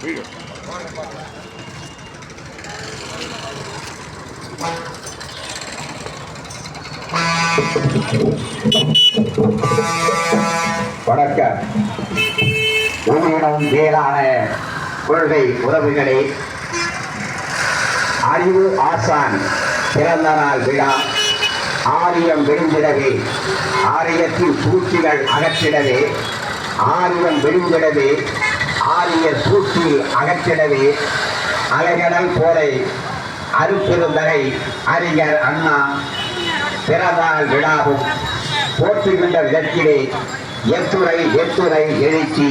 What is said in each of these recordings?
வணக்கம். உயிரினும் மேலான கொள்கை உறவுகளே, அறிவு ஆசான் பிறந்த நாள் விழா ஆரியம் விரும்பிடவே, ஆரியத்தின் சூழ்ச்சிகள் அகற்றிடவே, ஆரியம் விரும்பிடவே, ஆரிய சூழ்ச்சி அகற்றிடவே, அலைகடல் போரை அருப்பெருந்தகை அறிஞர் அண்ணா பிறந்தாள் விழாவும் போற்றுகின்ற விதத்திலே எத்துறை எழுச்சி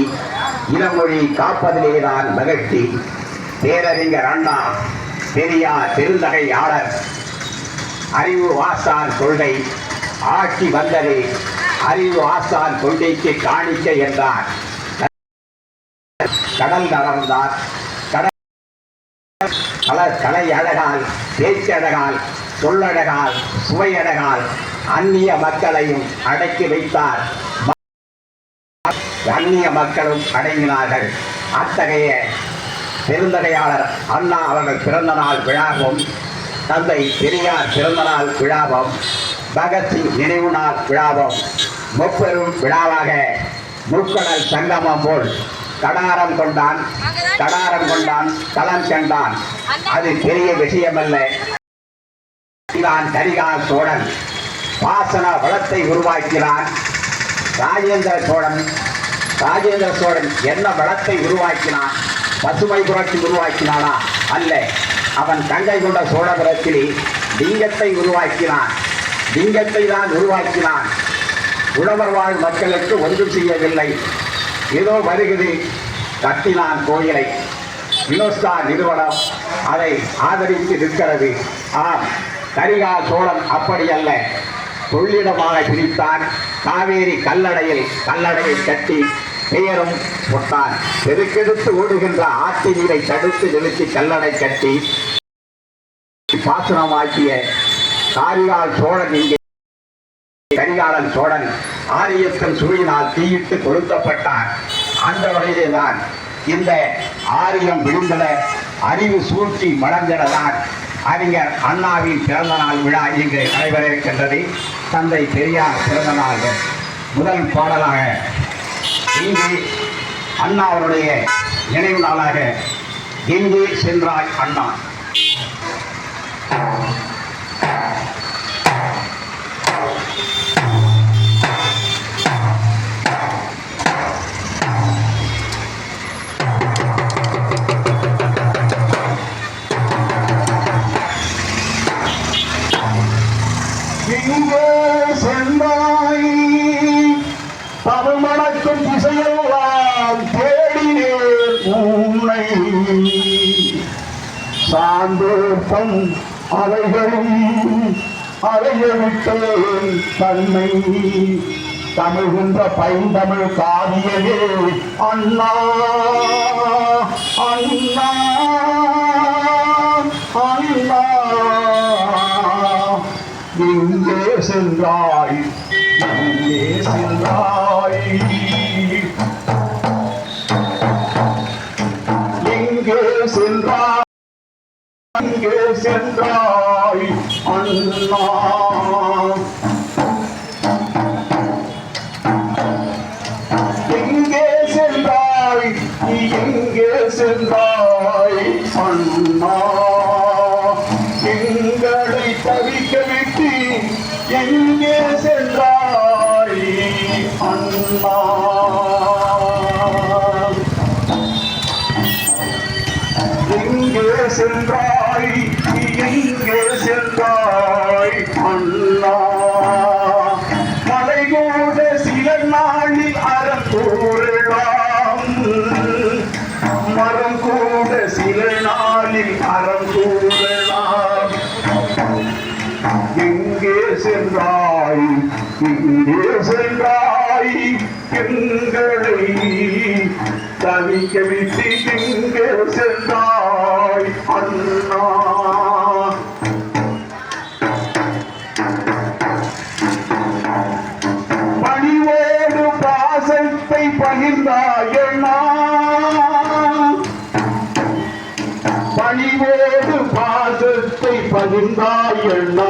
இனமொழி காப்பதிலேதான் மகிழ்ச்சி. பேரறிஞர் அண்ணா பெரியார் பெருந்தகையாளர் அறிவு ஆசான் கொள்கை ஆட்சி வந்ததே அறிவு ஆசான் கொள்கைக்கு காணிக்க என்றார். கடல் நடந்தார். கலை அழகால், பேச்சழகால், சொல்லழகால், சுவையழகால் அந்நிய மக்களையும் அடக்கி வைத்தார். அந்நிய மக்களும் அடங்கினார்கள். அத்தகைய பெருந்தகையாளர் அண்ணா அவர்கள் பிறந்த நாள் விழாவும், தந்தை பெரியார் பிறந்த நாள் விழாவும், பகத்சிங் நினைவு நாள் விழாவும் முப்பெரும் விழாவாக முக்கடல் சங்கமம் போல் கடாரம் கொண்டான் களம் கண்டான். அது பெரிய விஷயமல்ல. கரிகால் சோழன் பாசன வளத்தை உருவாக்கினான். ராஜேந்திர சோழன் என்ன வளத்தை உருவாக்கினான்? பசுமை புரட்சி உருவாக்கினானா? அல்ல. அவன் கங்கை கொண்ட சோழபுரத்தில் லிங்கத்தை உருவாக்கினான். லிங்கத்தை தான் உருவாக்கினான். உழவர் வாழ் மக்களுக்கு ஒன்றும் செய்யவில்லை. ஏதோ வருகிறது. கட்டினான் கோயிலை. யுனெஸ்கோ நிறுவனம் அதை ஆதரித்து நிற்கிறது. ஆம், கரிகால் சோழன் அப்படி அல்ல. கொள்ளிடமாக பிரித்தான். காவேரி கல்லடையை கட்டி பெயரும் போட்டான். பெருக்கெடுத்து ஓடுகின்ற ஆற்று நீரை தடுத்து நிறுத்தி கல்லடை கட்டி பாசனமாக்கிய கரிகால் சோழன் இங்கே கரிகாலன் சோழன் ஆரியத்தின் சுவையினால் தீயிட்டு கொளுத்தப்பட்டார். அந்த வகையில்தான் இந்த ஆரியம் விழுந்தன அறிவு சூழ்ச்சி மலர்ந்ததான் அறிஞர் அண்ணாவின் பிறந்த நாள் விழா இங்கு நடைபெற இருக்கின்றது. தந்தை பெரியார் பிறந்த நாள் முதல் பாடலாக இங்கு அண்ணா அவருடைய நினைவு நாளாக எங்கே சென்றாய் அண்ணா. தமிழ்மணக்கும் திசையெல்லாம் தேடினேன் உன்னை. சாந்தோப்பம் அலைகளும் அலையவிட்டேன் தன்னை. தமிழ்கின்ற பைந்தமிழ் காவியவே அண்ணா அண்ணா அண்ணா. எங்கே சென்றாய் எங்கே சென்றாய் எங்கே சென்றாய் எங்கே சென்றாய் அண்ணா. எங்கே சென்றாய் எங்கே சென்றாய் அண்ணா. எங்களை தவிக்க விட்டு எங்கே சென்றாய் அண்ணா. எங்கே சென்றாய் எங்கே சென்றாய் அண்ணா. மலை கூட சில நாளில் அறக்கூறலாம், மரம் கூட சில நாளில் அறக்கூறலாம். எங்கே சென்றாய் எங்கே சென்றாய் எங்களை தவிக்க விட்டு எங்கே சென்றாய் அண்ணா. பணிவோடு பாசத்தை பகிர்ந்தாய் அண்ணா. பணிவோடு பாசத்தை பகிர்ந்தாய் அண்ணா,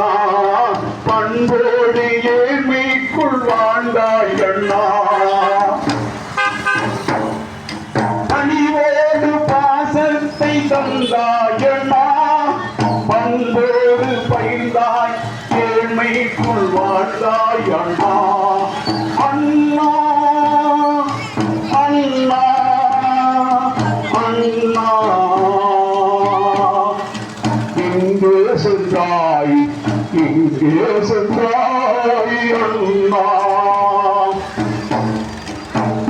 பண்போடு ஏழ்மைக்குள் வாழ்ந்தாய் அண்ணா. பணிவோடு பாசத்தை தந்தாய் அண்ணா, பண்போடு பகிர்ந்தாய் ஏழ்மைக்குள் வாழ்ந்தாய் அண்ணா. அண்ணா அண்ணா அண்ணா, இங்கே சென்றாய் இங்கே சென்றாய் அண்ணா.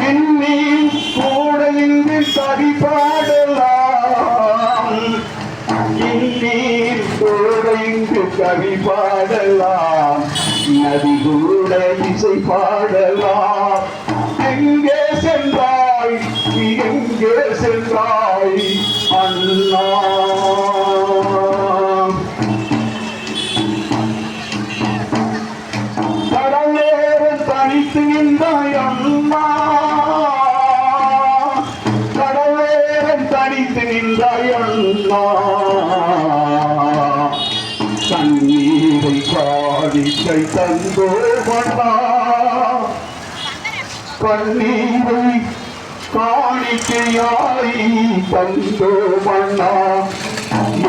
இன்னி கூட இங்கு சரி பாடலாம், இன்னீர் கூட இங்கு கவி பாடலாம், நதி கூட இசை பாடலாம். எங்கே சென்றாய் எங்கே சென்றாய் அண்ணா. கடலேறும் தனித்து நின்றாய் அண்ணா, கடலேறும் தனித்து நின்றாய் அண்ணா. கண்ணீரை காணிக்கை தந்தோமண்ணா, கண்ணீரை காணிக்கையாய் தந்தோமண்ணா.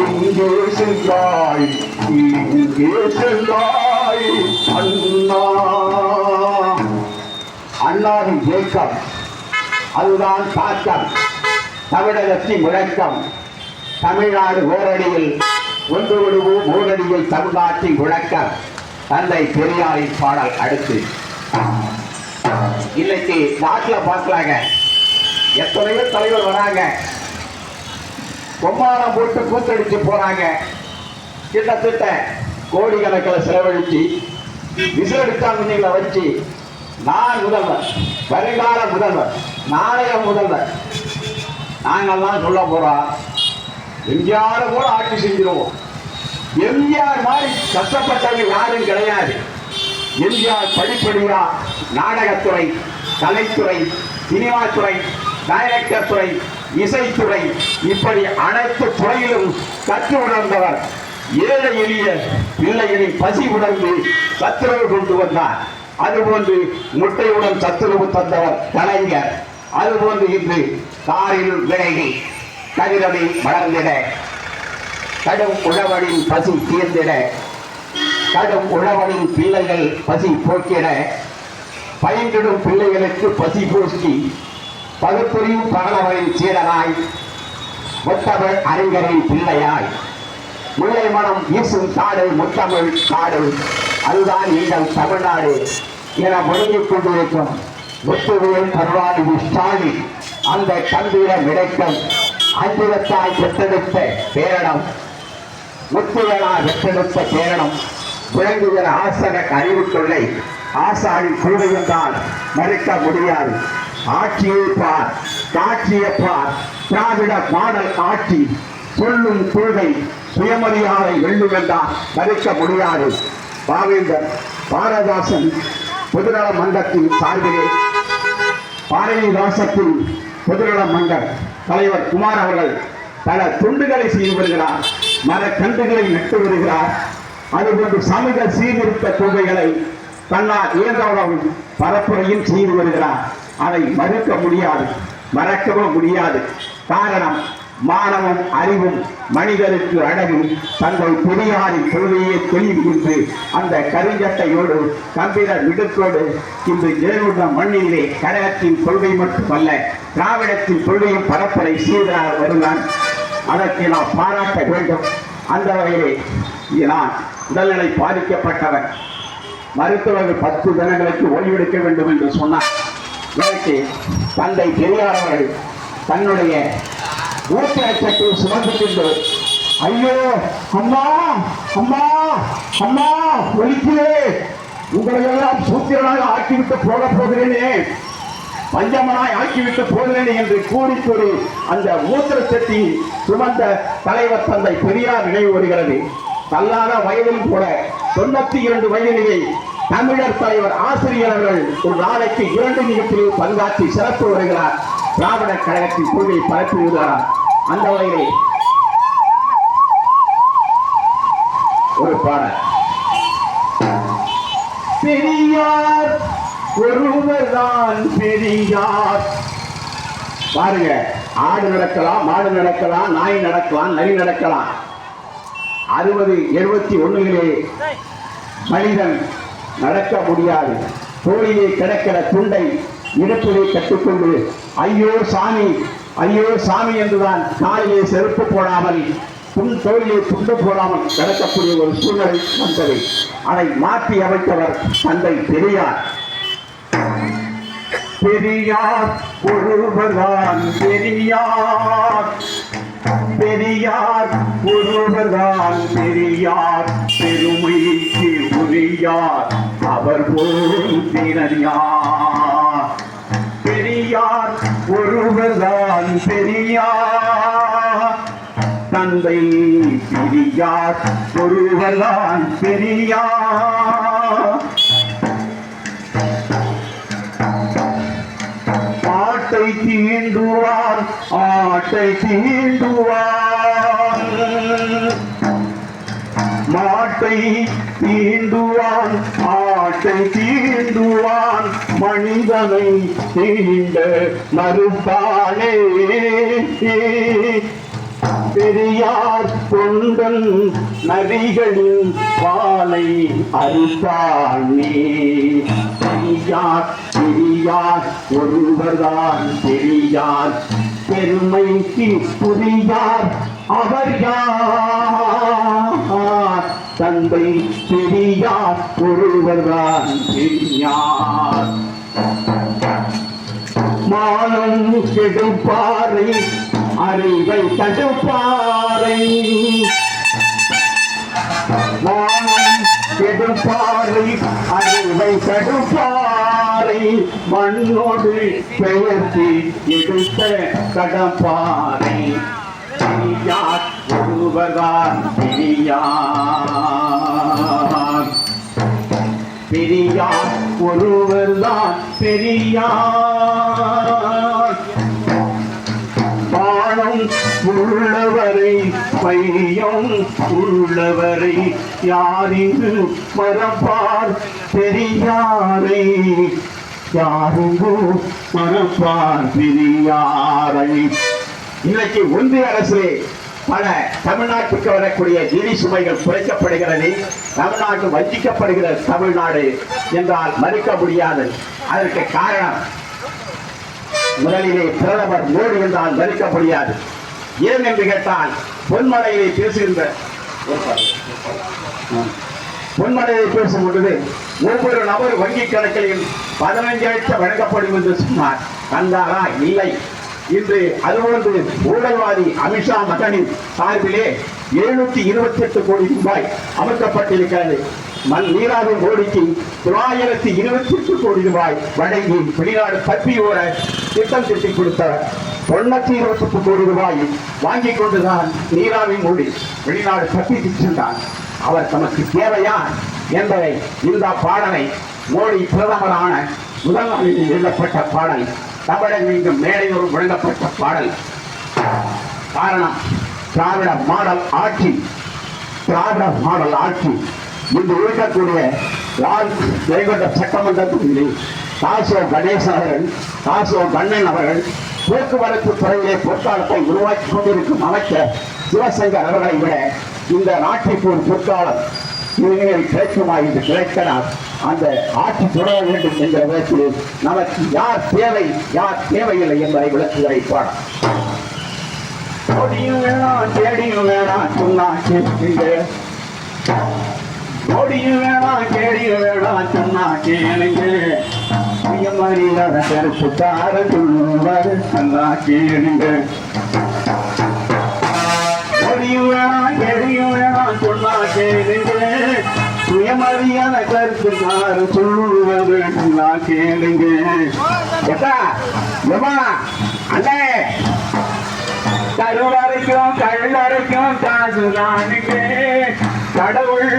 எங்கே சென்றாய் எங்கே சென்றாய் அண்ணா. அண்ணாவின் இயக்கம் அதுதான் தாக்கம், தமிழகத்தின் முழக்கம். தமிழ்நாடு ஓரடியில் ஒன்று விடுவோம் ஓரடியில் தமிழ்நாட்டின் முழக்கம். தந்தை பெரியாரின் பாடல். அடுத்து இன்னைக்கு நாட்டில் பார்க்கலாங்க, எத்தனையோ தலைவர் வராங்க, பொம்மாரம் போட்டு கூத்தடிச்சு போறாங்க. கிட்டத்தட்ட கோடிக்கணக்கில் செலவழிச்சு விசிலடித்தாங்க வச்சு நான் முதல்வர், வருங்கால முதல்வர், நாளைய முதல்வர் நாங்கெல்லாம் சொல்ல போறோம். எம்ஜிஆர் கூட ஆட்சி செஞ்சிருவோம். எம்ஜிஆர் மாதிரி கஷ்டப்பட்டவங்க யாரும் கிடையாது. எம்ஜிஆர் படிப்படியா நாடகத்துறை, கலைத்துறை, சினிமா துறை, டைரக்டர் துறை, இசைத்துறை, இப்படி அனைத்து துறையிலும் கற்று உணர்ந்தவர். ஏழை எளிய பிள்ளைகளின் பசி உணர்ந்து சத்துணவு கொண்டு வந்தார். அதுபோன்று முட்டையுடன் சத்துணவு தந்தவர் கலைஞர். அதுபோன்று இன்று காரில் விலகி கதிரவை வளர்ந்திட, கடும் உழவனின் பசி தீர்ந்திட, கடும் உழவனின் பிள்ளைகள் பசி போக்கிட, பயின்றிடும் பிள்ளைகளுக்கு பசி போக்கி பகுத்தறிவு பகலவரின் சீடனாய், முத்தமிழ் அறிஞரின் பிள்ளையாய், முல்லை மனம் வீசும் காடு முத்தமிழ் காடு, அதுதான் எங்கள் தமிழ்நாடு என முழங்கிக் கொண்டிருக்கும் முத்துவேல் கருணாநிதி ஸ்டாலின் அந்த கம்பீர விடைக்கம் அஞ்சுவத்தாய் பெற்றெடுத்த பேரணம், முத்துவேலா பெற்றெடுத்த பேரணம், விளங்குகிற ஆசன அறிவுக்குள்ளே ஆசாரின் கூடையும் தான் மறுக்க முடியாது. ஆட்சியை பார், காட்சியை பார், திராவிட மாடல் ஆட்சி, சொல்லும் கொள்கை சுயமரியாதை வெல்லும் என்றால் மறுக்க முடியாது. பாவேந்தர் பாரதாசன் பொதுநல மன்றத்தின் சார்பிலே பாரதிதாசத்தின் பொதுநல மன்ற தலைவர் குமார் அவர்கள் பல தொண்டுகளை செய்து வருகிறார், மரக்கன்றுகளை நட்டு வருகிறார். அதுபோன்று சமூக சீர்திருத்த கொள்கைகளை தன்னால் இயன்றவுடன் பரப்புரையும் செய்து வருகிறார். அதை மறுக்க முடியாது, மறக்கவும் முடியாது. காரணம், மானமும் அறிவும் மனிதருக்கு அழகு. தங்கள் பெரியாரின் கொள்கையை தெளிவுகின்று அந்த கருஞ்சட்டையோடு கம்பீர விடுக்கோடு இன்று ஜெயலலிதா மண்ணிலே கழகத்தின் கொள்கை மட்டுமல்ல, திராவிடத்தின் கொள்கையும் பரப்புரை செய்தார் வருகிறான். அதற்கு நாம் பாராட்ட வேண்டும். அந்த வகையிலே நான் உடல்நிலை பாதிக்கப்பட்டவர், மருத்துவர்கள் 10 தினங்களுக்கு ஓய்வெடுக்க வேண்டும் என்று சொன்னார். எனக்கு தந்தை பெரியார் அவர்கள் தன்னுடைய ஊட்டச்சத்தை சுமந்து கொண்டு, ஐயோ அம்மா அம்மா அம்மா ஒலிக்கிறே, உங்களையெல்லாம் சூத்திரனாக ஆக்கிவிட்டு போட போகிறேனே, பஞ்சமனாய் ஆக்கிவிட்டு போகிறேனே என்று கூறிக்கூறி அந்த மூத்திரச்சட்டி சுமந்த தலைவர் தந்தை பெரியார் நினைவு வருகிறது. தள்ளாத வயதில் கூட 92 வயதிலேயே தமிழர் தலைவர் ஆசிரியர்கள் ஒரு நாளைக்கு 2 நிகழ்ச்சியில் பங்காற்றி சிறப்பு வருகிறார். திராவிட கழகத்தின் கொள்கையை பரப்பி வருகிறார். அந்த வகையிலே ஒரு பாடல். பெரியார் ஒருவர்தான் பெரியார். பாருங்க, ஆடு நடக்கலாம், மாடு நடக்கலாம், நாய் நடக்கலாம், நரி நடக்கலாம். 60, 71 மனிதன் நடக்க முடியாது. தோளிலே கிடக்கிற துண்டை இடுப்பிலே கட்டுக்கொண்டு ஐயோ சாமி, ஐயோ சாமி என்றுதான் காலிலே செருப்பு போடாமல் தோளிலே துண்டு போடாமல் கிடக்கக்கூடிய ஒரு சூழ்நிலை வந்தது. அதை மாற்றி அமைத்தவர் தந்தை பெரியார். பெரியார் ஒருவர்தான் பெரியார், பெரியார் ஒருவர்தான் பெரியார், பெருமைக்கு உரியார் அவர் போல் திறனார். பெரியார் ஒருவர்தான் பெரியார், தந்தை பெரியார் ஒருவர்தான் பெரியார். ஆட்டை தீண்டுவார், ஆட்டை தீண்டுவார், மாட்டை தீண்டுவான், ஆட்டை தீண்டுவான், மனிதனை தீண்ட மறுத்தானே. பெரியார் தொண்டன் நரிகளின் பாலை அறுத்தானே. பெரியார் பெரியார் ஒருவர்தான் பெரியார், பெருமைக்கு புரியார் அவர் யார், தந்தை பெரியார் ஒருவர்தான் பெரியார். மானம் கெடுப்பாரை அறிவை தடுப்பாரை, மானம் கெடுப்பாரை அறிவை தடுப்பாரை, மண்ணோடு பெயர்த்தி எடுத்த கடப்பாரை. பெரியார் ஒருவர்தான் பெரியார், பெரியார் ஒருவர்தான் பெரியார். பானம் உள்ளவரை பையம் உள்ளவரை யாரிங்கு மறப்பார் பெரியாரை, யாரிங்கு மறப்பார் பெரியாரை. இன்னைக்கு ஒன்றிய அரசு பல தமிழ்நாட்டுக்கு வரக்கூடிய நிதி சுமைகள் குறைக்கப்படுகிறது. தமிழ்நாடு வஞ்சிக்கப்படுகிற தமிழ்நாடு என்றால் மறுக்க முடியாது. அதற்கு காரணம் முதலிலே பிரதமர் மோடி என்றால் மறுக்க முடியாது. ஏன் என்று கேட்டால் பொன்மலையிலே பேசுகின்ற பொன்மலையை பேசும் பொழுது ஒவ்வொரு நபர் வங்கி கணக்கில் 15 லட்சம் வழங்கப்படும் என்று சொன்னார். கண்டாரா? இல்லை. இன்று அதுபோன்று ஊழல்வாதி அமித்ஷா மகனின் சார்பிலே 728 கோடி ரூபாய் அமைக்கப்பட்டிருக்கிறது. நீராவி மோடிக்கு 928 கோடி ரூபாய் வழங்கி வெளிநாடு தப்பியோட திட்டம் திட்டி கொடுத்தவர். 928 கோடி ரூபாய் வாங்கிக் கொண்டுதான் நீராவி மோடி வெளிநாடு தப்பி சென்றார். அவர் தமக்கு தேவையா என்பதை இந்த பாடலை மோடி பிரதமரான முதல் நாளில் எழுதப்பட்ட பாடல், தமிழன் மீண்டும் மேடையோடு வழங்கப்பட்ட பாடல். காரணம் திராவிட மாடல் ஆட்சி, திராவிட மாடல் ஆட்சி. இன்று இருக்கக்கூடிய ஜெயங்கொண்ட சட்டமன்ற தொகுதியில் காசோ கணேசன் அவர்கள், காசோ கண்ணன் அவர்கள் போக்குவரத்து துறையிலே பொற்காலத்தை உருவாக்கி கொண்டிருக்கும் அமைச்சர் சிவசங்கர் அவர்களை விட இந்த நாட்டிற்கு ஒரு பொற்காலம் இனிமேல் கிடைக்குமா என்று கிடைக்கிறார். அந்த ஆட்சி தொடர வேண்டும் என்ற விதத்தில் நமக்கு யார் தேவை யார் தேவையில்லை என்பதை விளக்குவதை பாடம். நொடியும் வேணாம் தேடியும் வேணாம் சொன்னா கேட்குங்க, நொடியும் வேணாம் கேடியும் வேணாம் சொன்னா கேளுங்க, மரியாதை கருப்பு தார சொல்லுவாரு நல்லா கேளுங்க. நொடியும் வேணாம் கேடியும் வேணாம் சொன்னா கேளுங்க, சுயமரியாதை கருத்து தார சொல்லுவாரு நல்லா கேளுங்க. அண்ணே கருவரைக்கும் கழுவரைக்கும் காசு தானுங்க, கடவுள்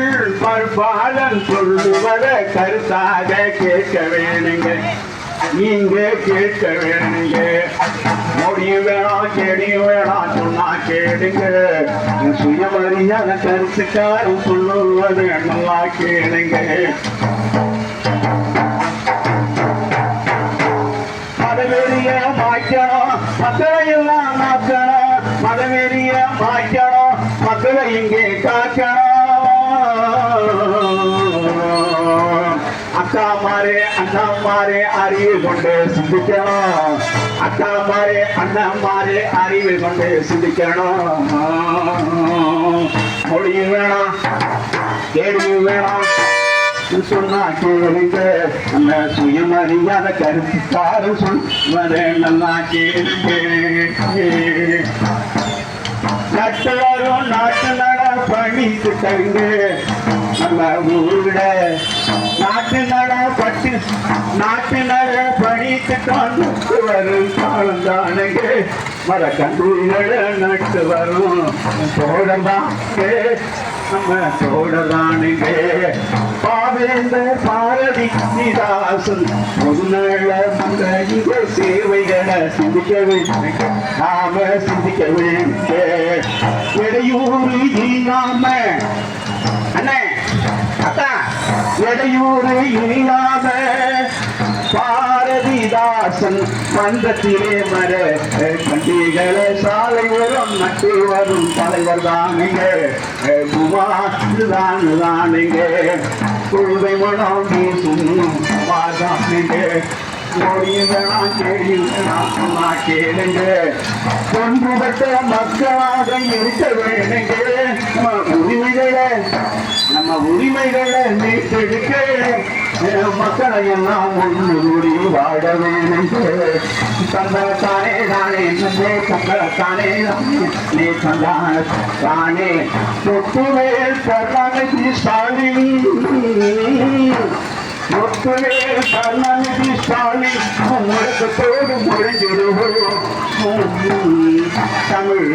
மறுபாலன் சொல்லுவத கருத்தாக கேட்க வேணுங்க. நீங்க கேட்க வேணுங்க முடியும் வேணாம் கேடியும் வேணாம் சொன்னா கேடுங்க சுயமரியாத கருத்துக்காரும் சொல்லுவது நல்லா கேளுங்க மதவெறிய மாய்க்கணும் மக்களை எல்லாம் மாற்றணும் மதவெறிய மாய்க்கணும் மக்களை இங்கே காக்கணும் அக்கா மாறே அண்ணா மாறே அறிவு கொண்டு சிந்திக்கணும் அக்கா மாறே அண்ணா மாறே அறிவு கொண்டு சிந்திக்கணும் மொழியும் வேணாம் கேள்வியும் வேணாம் சொன்னா கேளுங்க அந்த சுயமரியாத கருத்துக்காரன் சொல்வதை நல்லா கேளுங்க நட்டு வரும் நாட்டு நட பண்ணிக்கிட்டங்க நம்ம ஊருட நாட்டு நட பட்டு நாட்டு நட பண்ணிக்கிட்டு வரும் காலம் தானுங்க மர கண்டுகளை நட்டு வரும் தோழதான் நம்ம தோழதானுங்க பாவேந்த பாரதி நிதாசன் பொதுநல மங்க சேவைகளை சிந்திக்க வேண்டும் நாம சிந்திக்க வேண்டும் இடையூறு இல்லாம அண்ணே அத்தா இடையூறு இல்லாம பாரதிதாசன் மன்றத்திலே மர கண்டிகளை சாலை வரும் நட்டு வரும் தலைவர் தானுங்க குமார் தானுங்க கொள்கை மனம் வீசும் தானுங்க மொழியும் வேணாம் கேள்வியும் வேணாம் சொன்னா கேளுங்க ஒன்றுபட்ட மக்களாக இருக்க வேணுங்க நம்ம உரிமைகளை மீட்டெடுக்க மக்களை எல்லாம் ஒன்று கூடி வாழ வேணுங்க தந்தானே தானே என்னே தந்தானே நீ தந்தானே முத்துவேல் கருணாநிதி ஸ்டாலின் முத்துவேல் கருணாநிதி ஸ்டாலின் முழக்கத்தோடு முடிஞ்சிடுவோம் தமிழ்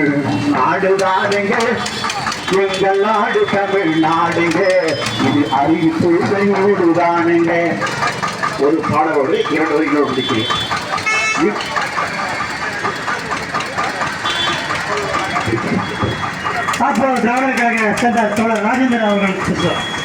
நாடுதானுங்க எங்கள் நாடு தமிழ் நாடுங்க இது அறிவிப்பு தானுங்க ஒரு பாடலோடு 2 வரிகளோடு முடிக்கிறேன் அப்போ திராவிடர் கழக சேர்ந்த தோழர் ராஜேந்திரன் அவர்கள்